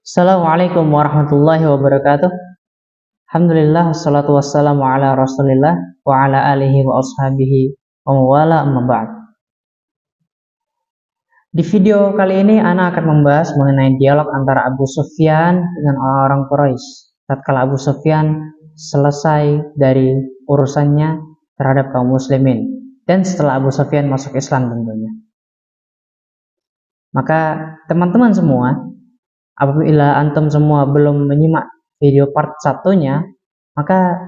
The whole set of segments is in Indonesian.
Assalamualaikum warahmatullahi wabarakatuh. Alhamdulillah wassalatu wassalamu ala Rasulillah wa ala alihi wa ashabihi wa mawala amma ba'd. Di video kali ini ana akan membahas mengenai dialog antara Abu Sufyan dengan orang-orang Quraisy tatkala Abu Sufyan selesai dari urusannya terhadap kaum muslimin dan setelah Abu Sufyan masuk Islam tentunya. Maka teman-teman semua, apabila antum semua belum menyimak video part satunya, maka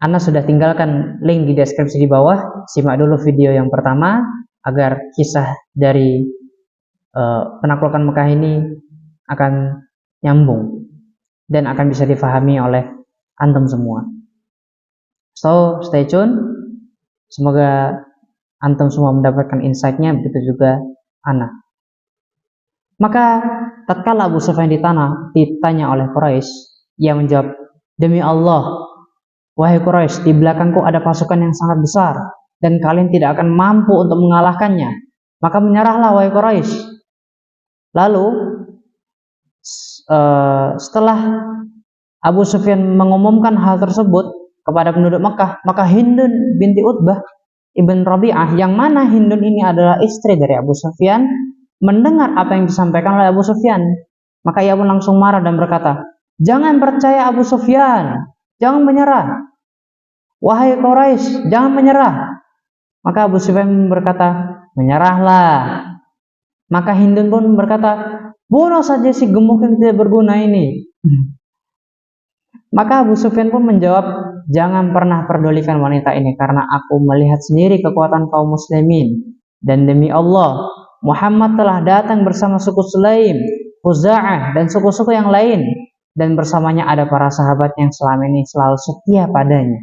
Anda sudah tinggalkan link di deskripsi di bawah. Simak dulu video yang pertama agar kisah dari penaklukan Mekah ini akan nyambung dan akan bisa difahami oleh antum semua. So, stay tune. Semoga antum semua mendapatkan insight-nya, begitu juga Ana. Maka tatkala Abu Sufyan ditanya oleh Quraisy, ia menjawab, "Demi Allah, wahai Quraisy, di belakangku ada pasukan yang sangat besar dan kalian tidak akan mampu untuk mengalahkannya. Maka menyerahlah wahai Quraisy." Lalu setelah Abu Sufyan mengumumkan hal tersebut kepada penduduk Mekah, maka Hindun binti Utbah ibn Rabi'ah, yang mana Hindun ini adalah istri dari Abu Sufyan, mendengar apa yang disampaikan oleh Abu Sufyan, maka ia pun langsung marah dan berkata, "Jangan percaya Abu Sufyan, jangan menyerah. Wahai Quraisy, jangan menyerah." Maka Abu Sufyan berkata, "Menyerahlah." Maka Hindun pun berkata, "Bunuh saja si gemuk yang tidak berguna ini." Maka Abu Sufyan pun menjawab, "Jangan pernah pedulikan wanita ini, karena aku melihat sendiri kekuatan kaum muslimin. Dan demi Allah, Muhammad telah datang bersama suku Sulaim, Khuza'ah, dan suku-suku yang lain, dan bersamanya ada para sahabat yang selama ini selalu setia padanya.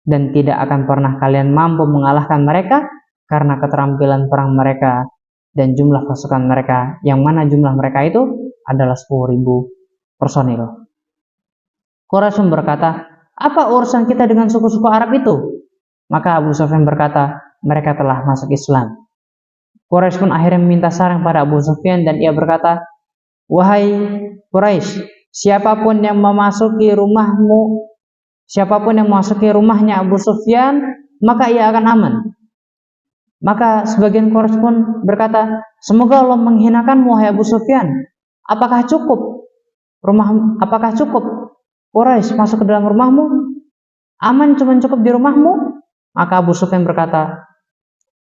Dan tidak akan pernah kalian mampu mengalahkan mereka karena keterampilan perang mereka dan jumlah pasukan mereka, yang mana jumlah mereka itu adalah 10.000 personil." Quraisy berkata, "Apa urusan kita dengan suku-suku Arab itu?" Maka Abu Sufyan berkata, "Mereka telah masuk Islam." Quraisy pun akhirnya meminta saran pada Abu Sufyan dan ia berkata, "Wahai Quraisy, siapapun yang memasuki rumahnya Abu Sufyan, maka ia akan aman." Maka sebagian Quraisy pun berkata, "Semoga Allah menghinakanmu wahai Abu Sufyan. Apakah cukup Quraisy masuk ke dalam rumahmu? Aman cuma cukup di rumahmu?" Maka Abu Sufyan berkata,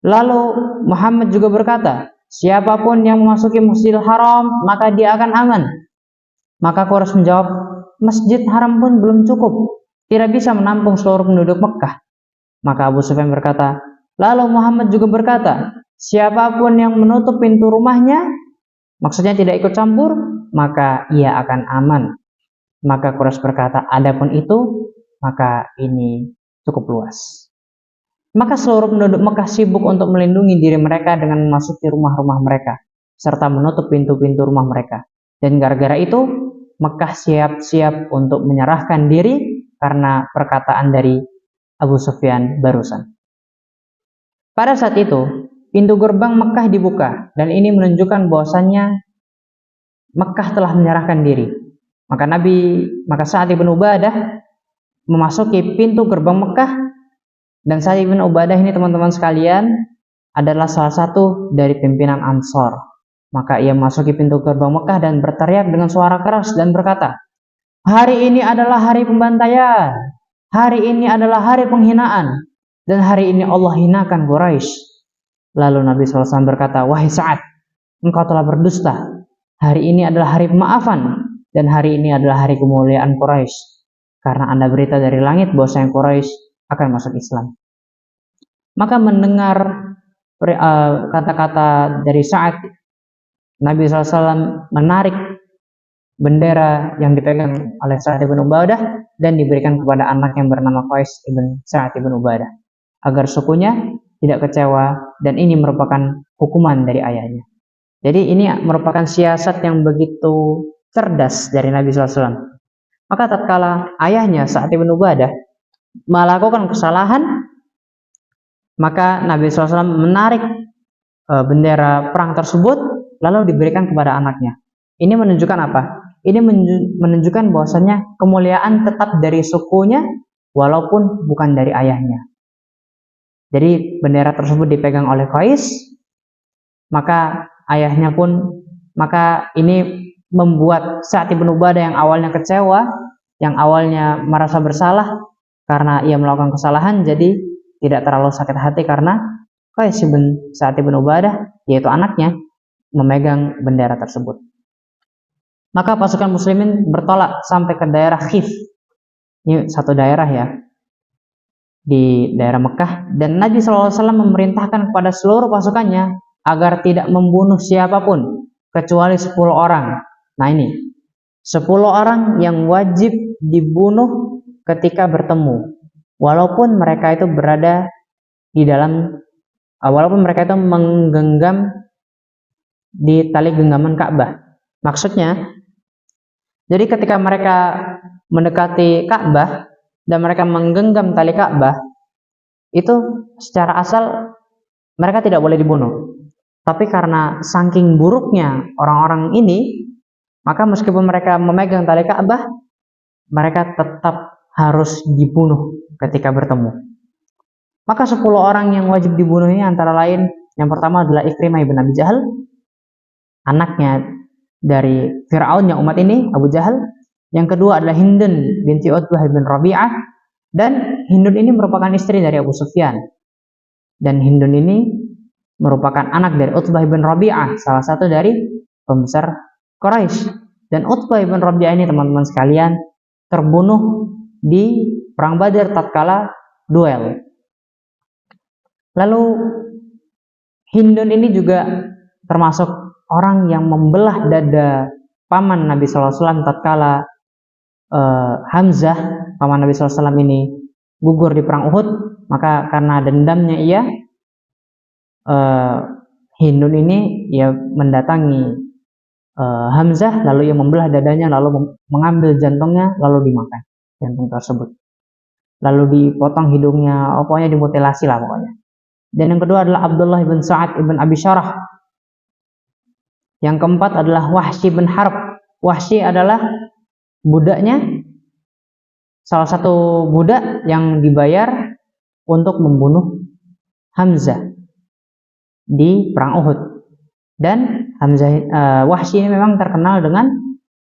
"Lalu Muhammad juga berkata, siapapun yang memasuki Masjidil Haram, maka dia akan aman." Maka Quraisy menjawab, "Masjid Haram pun belum cukup, tidak bisa menampung seluruh penduduk Mekah." Maka Abu Sufyan berkata, "Lalu Muhammad juga berkata, siapapun yang menutup pintu rumahnya, maksudnya tidak ikut campur, maka ia akan aman." Maka Quraisy berkata, "Adapun itu, maka ini cukup luas." Maka seluruh penduduk Mekah sibuk untuk melindungi diri mereka dengan memasuki rumah-rumah mereka serta menutup pintu-pintu rumah mereka. Dan gara-gara itu Mekah siap-siap untuk menyerahkan diri karena perkataan dari Abu Sufyan barusan. Pada saat itu pintu gerbang Mekah dibuka dan ini menunjukkan bahwasannya Mekah telah menyerahkan diri. Maka Sa'ad bin Ubadah memasuki pintu gerbang Mekah, dan Sa'ad bin Ubadah ini teman-teman sekalian adalah salah satu dari pimpinan Ansor. Maka ia memasuki pintu gerbang Mekah dan berteriak dengan suara keras dan berkata, "Hari ini adalah hari pembantaian, hari ini adalah hari penghinaan, dan hari ini Allah hinakan Quraisy." Lalu Nabi SAW berkata, "Wahai Sa'ad, engkau telah berdusta. Hari ini adalah hari pemaafan, dan hari ini adalah hari kemuliaan Quraisy, karena Anda berita dari langit bahwasanya Quraisy akan masuk Islam." Maka mendengar kata-kata dari Sa'ad, Nabi SAW menarik bendera yang dipegang oleh Sa'ad bin Ubadah dan diberikan kepada anak yang bernama Qais ibn Sa'ad bin Ubadah, agar sukunya tidak kecewa, dan ini merupakan hukuman dari ayahnya. Jadi ini merupakan siasat yang begitu cerdas dari Nabi SAW. Maka tatkala ayahnya Sa'ad bin Ubadah melakukan kesalahan, maka Nabi SAW menarik bendera perang tersebut lalu diberikan kepada anaknya. Ini menunjukkan apa? Ini menunjukkan bahwasanya kemuliaan tetap dari sukunya walaupun bukan dari ayahnya. Jadi bendera tersebut dipegang oleh Qais, maka ayahnya pun, maka ini membuat Sa'd bin Ubadah yang awalnya kecewa, yang awalnya merasa bersalah karena ia melakukan kesalahan, jadi tidak terlalu sakit hati karena Qais bin Sa'd bin Ubadah, yaitu anaknya, memegang bendera tersebut. Maka pasukan muslimin bertolak sampai ke daerah Khif. Ini satu daerah ya, di daerah Mekah, dan Nabi SAW memerintahkan kepada seluruh pasukannya agar tidak membunuh siapapun kecuali 10 orang. Nah ini 10 orang yang wajib dibunuh ketika bertemu, walaupun mereka itu berada di dalam, walaupun mereka itu menggenggam di tali genggaman Ka'bah. Maksudnya, jadi ketika mereka mendekati Ka'bah dan mereka menggenggam tali Ka'bah, itu secara asal mereka tidak boleh dibunuh. Tapi karena saking buruknya orang-orang ini, maka meskipun mereka memegang tali Ka'bah, mereka tetap harus dibunuh ketika bertemu. Maka 10 orang yang wajib dibunuh ini antara lain, yang pertama adalah Ikrimah ibn Abi Jahal, anaknya dari Fir'aunnya umat ini, Abu Jahal. Yang kedua adalah Hindun binti Utbah bin Rabi'ah, dan Hindun ini merupakan istri dari Abu Sufyan, dan Hindun ini merupakan anak dari Utbah bin Rabi'ah, salah satu dari pembesar Quraisy. Dan Utbah bin Rabi'ah ini, teman-teman sekalian, terbunuh di perang Badar tatkala duel. Lalu Hindun ini juga termasuk orang yang membelah dada paman Nabi SAW tatkala Hamzah, paman Nabi SAW ini gugur di perang Uhud. Maka karena dendamnya ia, Hindun ini ia mendatangi Hamzah, lalu ia membelah dadanya, lalu mengambil jantungnya, lalu dimakan jantung tersebut, lalu dipotong hidungnya, pokoknya dimutilasi lah pokoknya. Dan yang kedua adalah Abdullah bin Sa'ad ibn Abi Syarah. Yang keempat adalah Wahsy bin Harb. Wahsy adalah budaknya, salah satu budak yang dibayar untuk membunuh Hamzah di perang Uhud. Dan Wahsy ini memang terkenal dengan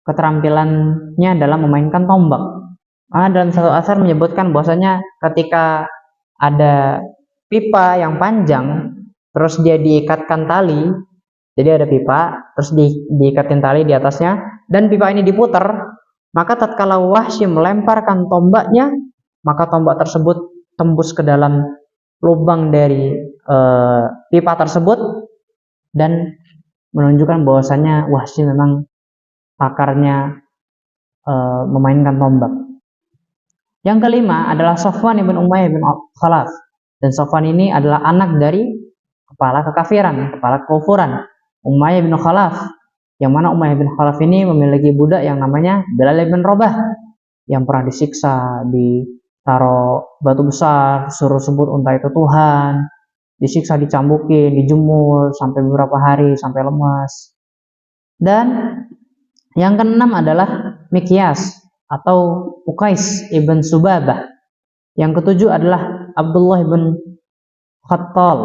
keterampilannya dalam memainkan tombak. Karena dalam satu asar menyebutkan bahwasanya ketika ada pipa yang panjang, terus dia diikatkan tali, jadi ada pipa, terus diikatin tali di atasnya, dan pipa ini diputar, maka tatkala Wahsy melemparkan tombaknya, maka tombak tersebut tembus ke dalam lubang dari pipa tersebut, dan menunjukkan bahwasanya Wahsy memang pakarnya memainkan tombak. Yang kelima adalah Safwan ibn Umayyah bin Khalaf. Dan Safwan ini adalah anak dari kepala kekafiran, kepala kekufuran, Umayyah bin Khalaf. Yang mana Umayyah bin Khalaf ini memiliki budak yang namanya Bilal bin Rabah, yang pernah disiksa, ditaruh batu besar, suruh sebut unta itu Tuhan, disiksa, dicambukin, dijemur sampai beberapa hari sampai lemas. Dan yang keenam adalah Mikyas atau Uqais ibn Subabah. Yang ketujuh adalah Abdullah ibn Khattal,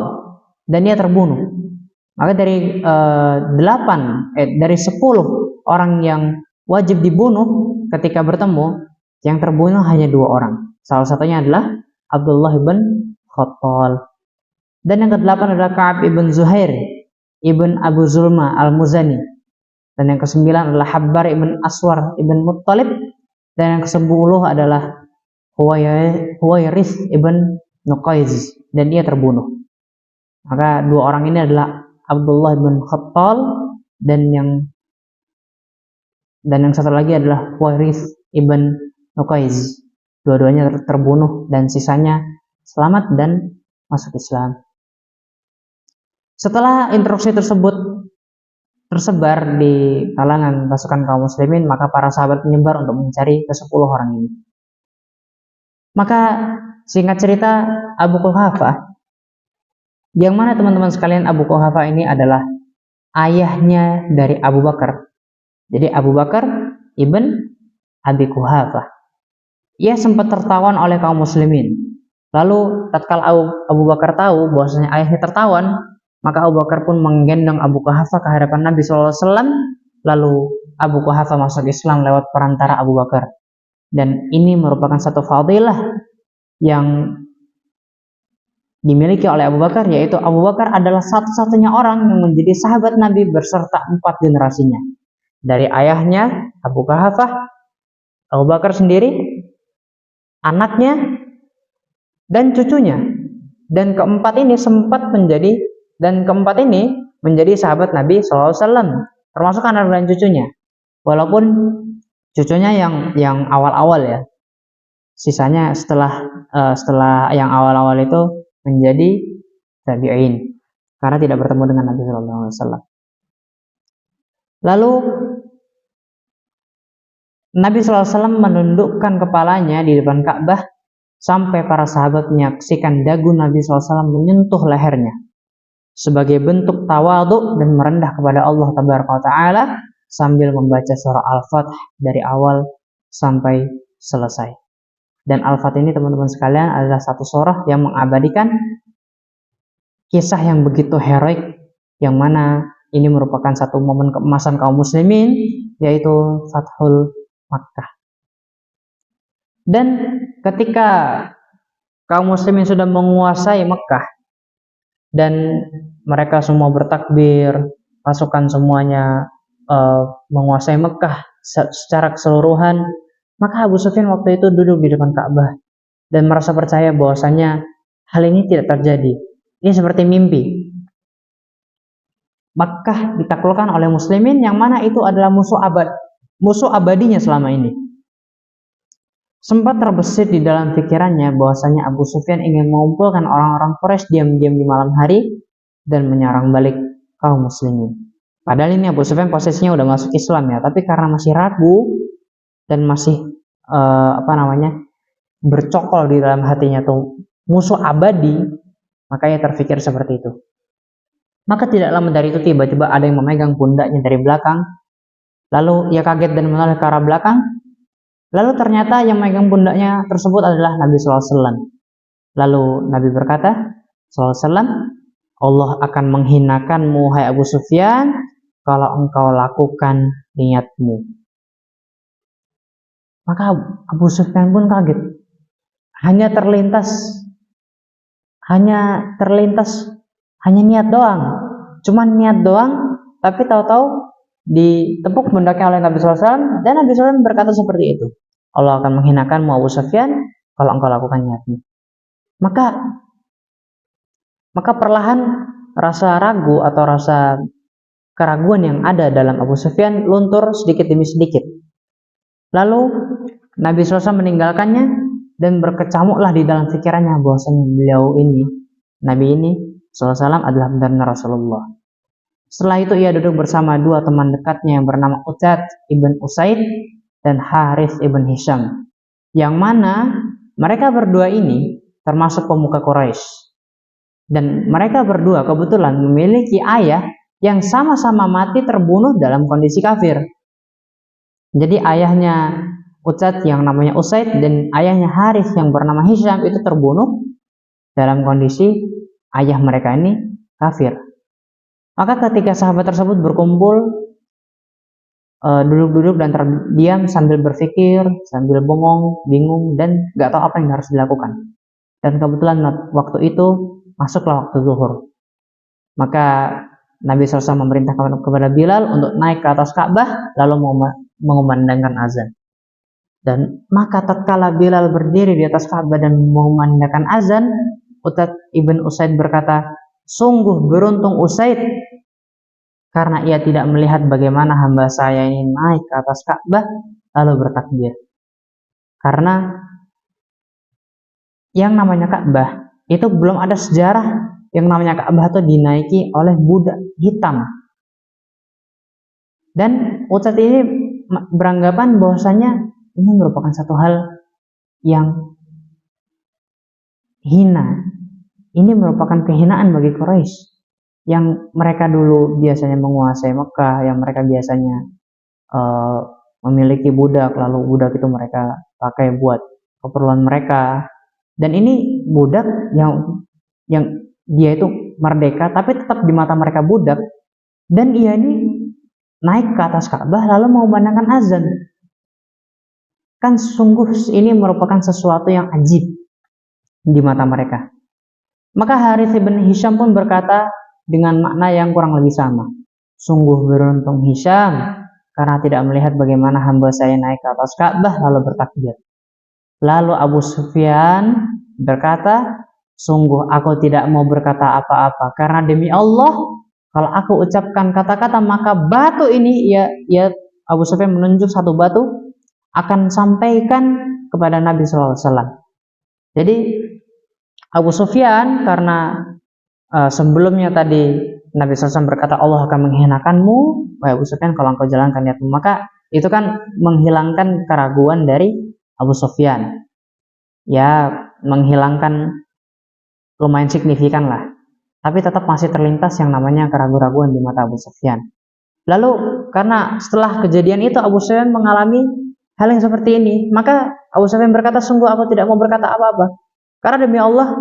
dan ia terbunuh. Maka dari 10 orang yang wajib dibunuh ketika bertemu, yang terbunuh hanya 2 orang. Salah satunya adalah Abdullah ibn Khattal. Dan yang ke-8 adalah Ka'ab ibn Zuhair ibn Abu Zulma al-Muzani. Dan yang ke-9 adalah Habbar ibn Aswar ibn Muttalib. Dan yang ke-10 adalah Huwairith ibn Nuqaiz, dan ia terbunuh. Maka 2 orang ini adalah Abdullah ibn Khattal, dan yang satu lagi adalah Huwairith ibn Nuqaiz. Dua-duanya terbunuh dan sisanya selamat dan masuk Islam. Setelah instruksi tersebut tersebar di kalangan pasukan kaum muslimin, maka para sahabat menyebar untuk mencari ke-10 orang ini. Maka singkat cerita, Abu Quhafah, yang mana teman-teman sekalian Abu Quhafah ini adalah ayahnya dari Abu Bakar. Jadi Abu Bakar ibn Abi Quhafah. Ia sempat tertawan oleh kaum muslimin. Lalu tatkala Abu Bakar tahu bahwasanya ayahnya tertawan, maka Abu Bakar pun menggendong Abu Quhafah ke hadapan Nabi SAW. Lalu Abu Quhafah masuk Islam lewat perantara Abu Bakar. Dan ini merupakan satu fadilah yang dimiliki oleh Abu Bakar, yaitu Abu Bakar adalah satu-satunya orang yang menjadi sahabat Nabi beserta 4 generasinya. Dari ayahnya Abu Quhafah, Abu Bakar sendiri, anaknya, dan cucunya. Dan keempat ini menjadi sahabat Nabi SAW, termasuk anak dan cucunya. Walaupun cucunya yang awal-awal ya, sisanya setelah yang awal-awal itu menjadi tabi'in karena tidak bertemu dengan Nabi SAW. Lalu Nabi SAW menundukkan kepalanya di depan Ka'bah sampai para sahabat menyaksikan dagu Nabi SAW menyentuh lehernya sebagai bentuk tawadhu dan merendah kepada Allah Taala sambil membaca surah Al-Fath dari awal sampai selesai. Dan Al-Fath ini teman-teman sekalian adalah satu surah yang mengabadikan kisah yang begitu heroik, yang mana ini merupakan satu momen keemasan kaum muslimin, yaitu Fathul Makkah. Dan ketika kaum muslimin sudah menguasai Mekah dan mereka semua bertakbir, pasukan semuanya menguasai Mekah secara keseluruhan, maka Abu Sufyan waktu itu duduk di depan Ka'bah dan merasa percaya bahwasanya hal ini tidak terjadi. Ini seperti mimpi. Makkah ditaklukkan oleh muslimin yang mana itu adalah musuh abadinya selama ini. Sempat terbesit di dalam pikirannya bahwasanya Abu Sufyan ingin mengumpulkan orang-orang Quraisy diam-diam di malam hari dan menyerang balik kaum muslimin. Padahal ini Abu Sufyan posisinya udah masuk Islam ya, tapi karena masih ragu dan masih bercokol di dalam hatinya tuh musuh abadi, makanya terfikir seperti itu. Maka tidak lama dari itu tiba-tiba ada yang memegang pundaknya dari belakang. Lalu ia kaget dan menoleh ke arah belakang. Lalu ternyata yang memegang pundaknya tersebut adalah Nabi SAW. Lalu Nabi berkata, SAW, Allah akan menghinakanmu hai Abu Sufyan kalau engkau lakukan niatmu. Maka Abu Sufyan pun kaget. Hanya niat doang, cuman niat doang, tapi tahu-tahu ditepuk pundaknya oleh Nabi SAW, dan Nabi SAW berkata seperti itu, Allah akan menghinakanmu Abu Sufyan kalau engkau lakukan niatmu. Maka perlahan rasa ragu atau rasa keraguan yang ada dalam Abu Sufyan luntur sedikit demi sedikit. Lalu Nabi SAW meninggalkannya dan berkecamuklah di dalam pikirannya bahwasanya Nabi ini SAW adalah benar-benar Rasulullah. Setelah itu ia duduk bersama 2 teman dekatnya yang bernama Utsad ibn Usaid dan Harith ibn Hisham, yang mana mereka berdua ini termasuk pemuka Quraisy, dan mereka berdua kebetulan memiliki ayah yang sama-sama mati terbunuh dalam kondisi kafir. Jadi ayahnya Utsad yang namanya Usaid dan ayahnya Harith yang bernama Hisham itu terbunuh dalam kondisi ayah mereka ini kafir. Maka ketika sahabat tersebut berkumpul, duduk-duduk dan terdiam sambil berpikir, sambil bengong, bingung, dan gak tahu apa yang harus dilakukan. Dan kebetulan waktu itu masuklah waktu zuhur. Maka Nabi SAW memerintahkan kepada Bilal untuk naik ke atas Ka'bah lalu mengumandangkan azan. Dan maka tatkala Bilal berdiri di atas Ka'bah dan mengumandangkan azan, Utsad ibn Usaid berkata, sungguh beruntung Usaid karena ia tidak melihat bagaimana hamba saya ini naik ke atas Ka'bah lalu bertakbir. Karena yang namanya Ka'bah itu belum ada sejarah yang namanya Ka'bah itu dinaiki oleh budak hitam. Dan Utsad ini beranggapan bahwasanya ini merupakan satu hal yang hina. Ini merupakan kehinaan bagi Quraisy. yang mereka dulu biasanya menguasai Mekah, yang mereka biasanya uh, memiliki budak, lalu budak itu mereka pakai buat keperluan mereka. Dan ini budak yang dia itu merdeka tapi tetap di mata mereka budak, dan ia ini naik ke atas Ka'bah lalu mengumandangkan azan. Kan sungguh ini merupakan sesuatu yang ajib di mata mereka. Maka Harits bin Hisham pun berkata dengan makna yang kurang lebih sama. Sungguh beruntung Hisham karena tidak melihat bagaimana hamba saya naik ke atas Ka'bah lalu bertakbir. Lalu Abu Sufyan berkata, sungguh aku tidak mau berkata apa-apa karena demi Allah, kalau aku ucapkan kata-kata maka batu ini, ya Abu Sufyan menunjuk satu batu, akan sampaikan kepada Nabi SAW. Jadi Abu Sufyan karena sebelumnya tadi Nabi SAW berkata Allah akan menghinakanmu, wahai Abu Sufyan, kalau engkau jalankan niatmu, maka itu kan menghilangkan keraguan dari Abu Sufyan, ya menghilangkan lumayan signifikan lah, tapi tetap masih terlintas yang namanya keraguan-keraguan di mata Abu Sufyan. Lalu karena setelah kejadian itu Abu Sufyan mengalami hal yang seperti ini, maka Abu Sufyan berkata, sungguh aku tidak mau berkata apa-apa karena demi Allah,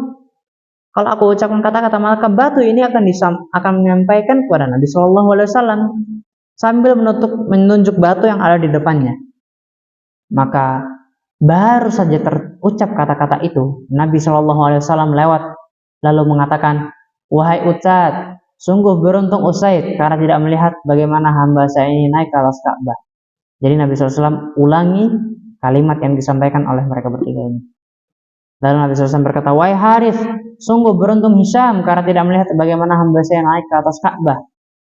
kalau aku ucapkan kata-kata maka batu ini akan menyampaikan kepada Nabi SAW sambil menunjuk batu yang ada di depannya. Maka baru saja terucap kata-kata itu, Nabi SAW lewat lalu mengatakan, wahai Utsad, sungguh beruntung Usaid karena tidak melihat bagaimana hamba saya ini naik ke atas Ka'bah. Jadi Nabi SAW ulangi kalimat yang disampaikan oleh mereka bertiga ini. Lalu Nabi SAW berkata, wahai Harits, sungguh beruntung Hisham karena tidak melihat bagaimana hamba saya naik ke atas Ka'bah.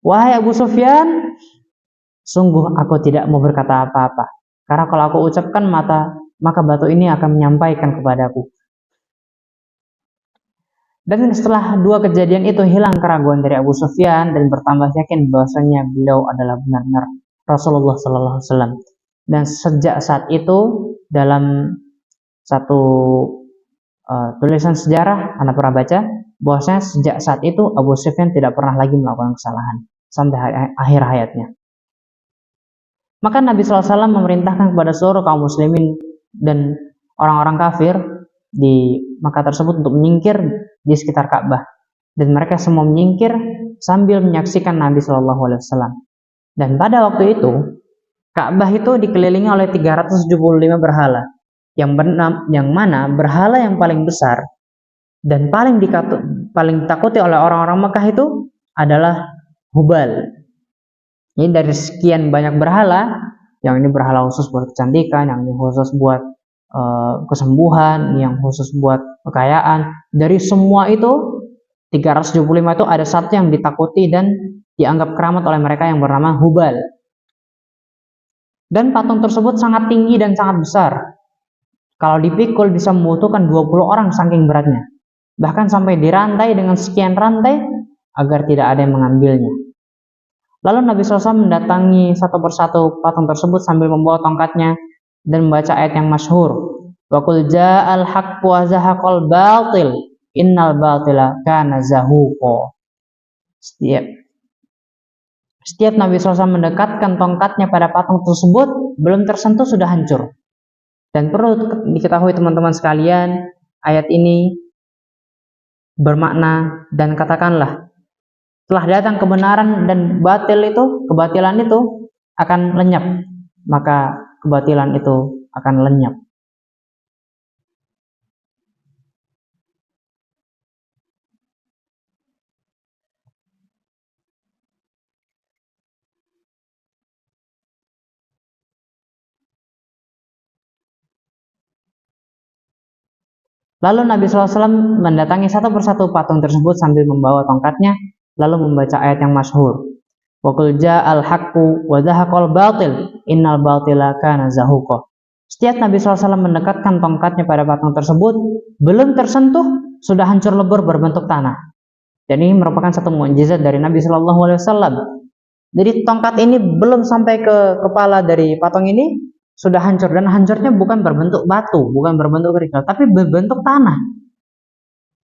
Wahai Abu Sufyan, sungguh aku tidak mau berkata apa-apa karena kalau aku ucapkan maka batu ini akan menyampaikan kepadaku. Dan setelah dua kejadian itu hilang keraguan dari Abu Sufyan dan bertambah yakin bahwasanya beliau adalah benar-benar Rasulullah SAW. Dan sejak saat itu dalam satu tulisan sejarah Anda pernah baca bahwasanya sejak saat itu Abu Sufyan tidak pernah lagi melakukan kesalahan sampai akhir hayatnya. Maka Nabi SAW memerintahkan kepada seluruh kaum muslimin dan orang-orang kafir di Makkah tersebut untuk menyingkir di sekitar Ka'bah, dan mereka semua menyingkir sambil menyaksikan Nabi SAW. Dan pada waktu itu Ka'bah itu dikelilingi oleh 375 berhala, yang mana berhala yang paling besar dan paling ditakuti oleh orang-orang Makkah itu adalah Hubal. Ini dari sekian banyak berhala, yang ini berhala khusus buat kecantikan, yang ini khusus buat kesembuhan, yang khusus buat kekayaan. Dari semua itu 375 itu ada satu yang ditakuti dan dianggap keramat oleh mereka yang bernama Hubal. Dan patung tersebut sangat tinggi dan sangat besar. Kalau dipikul bisa membutuhkan 20 orang saking beratnya. Bahkan sampai dirantai dengan sekian rantai agar tidak ada yang mengambilnya. Lalu Nabi SAW mendatangi satu persatu patung tersebut sambil membawa tongkatnya dan membaca ayat yang masyhur. Wa qul ja'al haqqu wa zahaqal batil innal batila kana zahuqa. Setiap Nabi SAW mendekatkan tongkatnya pada patung tersebut, belum tersentuh sudah hancur. Dan perlu diketahui teman-teman sekalian, ayat ini bermakna dan katakanlah setelah datang kebenaran dan kebatilan itu akan lenyap, maka kebatilan itu akan lenyap. Lalu Nabi SAW mendatangi satu persatu patung tersebut sambil membawa tongkatnya, lalu membaca ayat yang masyhur. Wa qul ja'al haqqu wa zahaqal batil innal batila kana zahuqa. Setiap Nabi SAW mendekatkan tongkatnya pada patung tersebut, belum tersentuh sudah hancur lebur berbentuk tanah. Dan ini merupakan satu mukjizat dari Nabi SAW. Jadi tongkat ini belum sampai ke kepala dari patung ini sudah hancur, dan hancurnya bukan berbentuk batu, bukan berbentuk kerikil, tapi berbentuk tanah.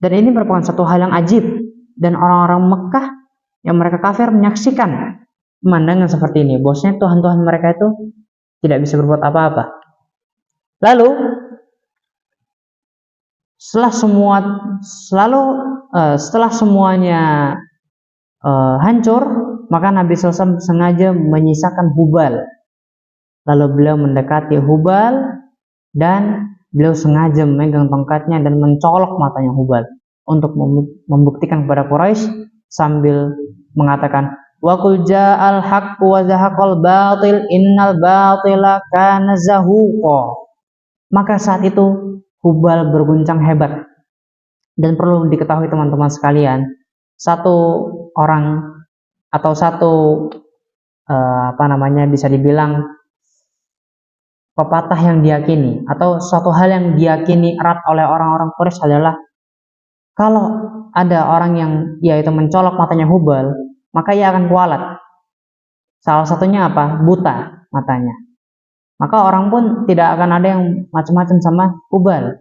Dan ini merupakan satu hal yang ajib, dan orang-orang Mekah yang mereka kafir menyaksikan pemandangan seperti ini, bahwasanya Tuhan-Tuhan mereka itu tidak bisa berbuat apa-apa. Lalu setelah semuanya hancur, maka Nabi SAW sengaja menyisakan Hubal. Lalu beliau mendekati Hubal dan beliau sengaja memegang tongkatnya dan mencolok matanya Hubal untuk membuktikan kepada Quraisy sambil mengatakan, wa qul ja'al haqq wa zahaqal batil innal batila kana zahuqa. Maka saat itu Hubal berguncang hebat. Dan perlu diketahui teman-teman sekalian, satu orang atau satu bisa dibilang pepatah yang diyakini atau suatu hal yang diyakini erat oleh orang-orang Quraisy adalah kalau ada orang yang yaitu mencolok matanya Hubal, maka ia akan kualat. Salah satunya apa? Buta matanya. Maka orang pun tidak akan ada yang macam-macam sama Hubal.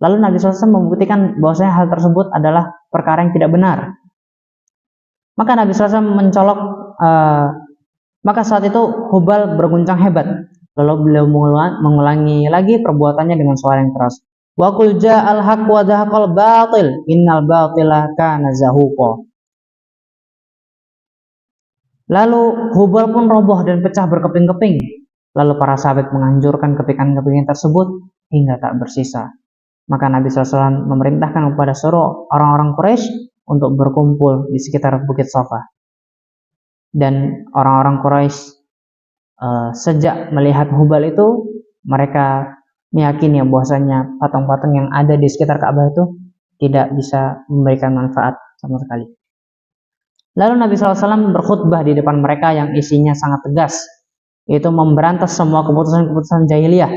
Lalu Nabi SAW membuktikan bahwasanya hal tersebut adalah perkara yang tidak benar. Maka Nabi SAW mencolok, maka saat itu Hubal berguncang hebat. Lalu beliau mengulangi lagi perbuatannya dengan suara yang keras. Wa qul ja'al haqq wa zahaqal batil innal batila kana zahuqa. Lalu Hubal pun roboh dan pecah berkeping-keping. Lalu para sahabat menganjurkan kepingan-kepingan tersebut hingga tak bersisa. Maka Nabi SAW memerintahkan kepada seluruh orang-orang Quraisy untuk berkumpul di sekitar Bukit Safa. Dan orang-orang Quraisy sejak melihat Hubal itu, mereka meyakini bahwasanya patung-patung yang ada di sekitar Ka'bah itu tidak bisa memberikan manfaat sama sekali. Lalu Nabi SAW berkhutbah di depan mereka yang isinya sangat tegas, yaitu memberantas semua keputusan-keputusan jahiliyah,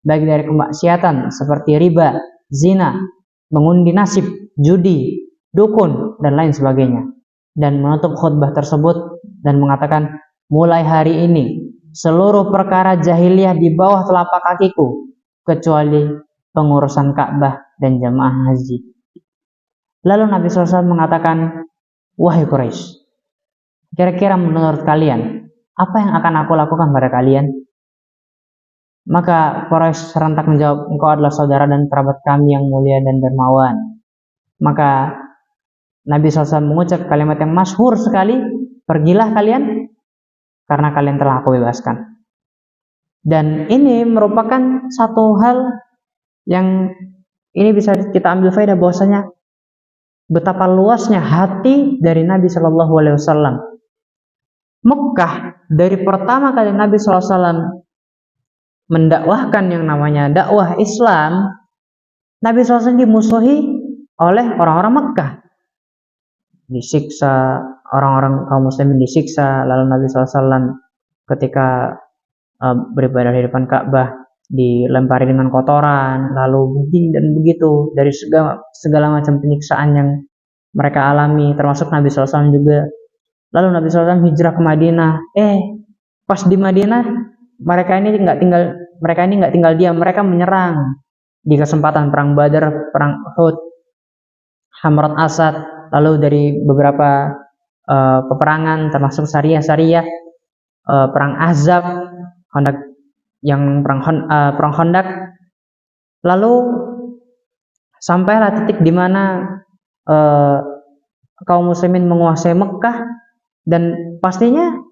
baik dari kemaksiatan seperti riba, zina, mengundi nasib, judi, dukun, dan lain sebagainya. Dan menutup khutbah tersebut dan mengatakan, mulai hari ini seluruh perkara jahiliyah di bawah telapak kakiku, kecuali pengurusan Ka'bah dan jamaah haji. Lalu Nabi SAW mengatakan, wahai Quraisy, kira-kira menurut kalian, apa yang akan aku lakukan pada kalian? Maka Quraisy serentak menjawab, engkau adalah saudara dan kerabat kami yang mulia dan dermawan. Maka Nabi SAW mengucap kalimat yang masyhur sekali, pergilah kalian, karena kalian telah aku bebaskan. Dan ini merupakan satu hal yang ini bisa kita ambil faedah bahwasanya betapa luasnya hati dari Nabi Shallallahu Alaihi Wasallam. Mekah dari pertama kali Nabi Shallallahu Alaihi Wasallam mendakwahkan yang namanya dakwah Islam, Nabi SAW dimusuhi oleh orang-orang Mekah, disiksa, orang-orang kaum muslimin disiksa. Lalu Nabi SAW ketika beribadah di depan Ka'bah dilempari dengan kotoran, lalu begini dan begitu, dari segala macam penyiksaan yang mereka alami, termasuk Nabi SAW juga. Lalu Nabi SAW hijrah ke Madinah. Pas di Madinah mereka ini nggak tinggal diam, mereka menyerang di kesempatan perang Badar, perang Uhud, Hamrat Asad, lalu dari beberapa peperangan termasuk Sariyah, perang Ahzab, perang Khandaq. Lalu sampailah titik di mana kaum muslimin menguasai Mekah, dan pastinya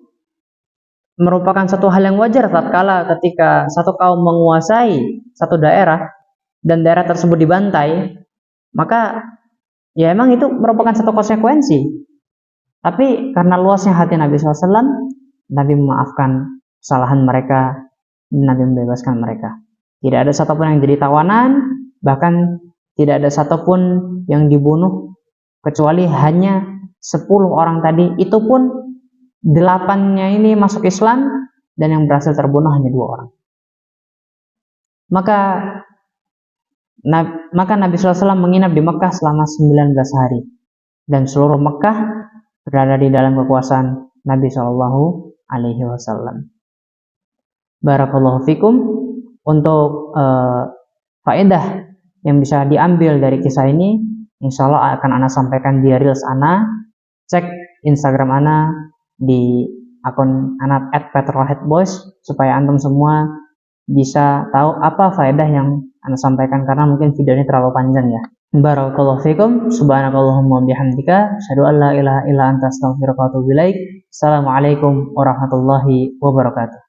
merupakan satu hal yang wajar tatkala ketika satu kaum menguasai satu daerah dan daerah tersebut dibantai, maka ya emang itu merupakan satu konsekuensi. Tapi karena luasnya hati Nabi SAW, Nabi memaafkan kesalahan mereka, Nabi membebaskan mereka. Tidak ada satupun yang jadi tawanan, bahkan tidak ada satupun yang dibunuh, kecuali hanya 10 orang tadi. Itu pun 8-nya ini masuk Islam, dan yang berhasil terbunuh hanya 2 orang. Maka Nabi SAW menginap di Mekah selama 19 hari, dan seluruh Mekah berada di dalam kekuasaan Nabi SAW. Barakallahu fikum. Untuk faedah yang bisa diambil dari kisah ini, insya Allah akan Ana sampaikan di Reels Ana. Cek Instagram ana di akun ana @petrolheadboys supaya antum semua bisa tahu apa faedah yang ana sampaikan, karena mungkin video ini terlalu panjang ya. Barakallahu fikum, subhanakallahumma bihamdika, asyhadu an la ilaha illa anta astaghfiruka wa atubu ilaik. Assalamualaikum warahmatullahi wabarakatuh.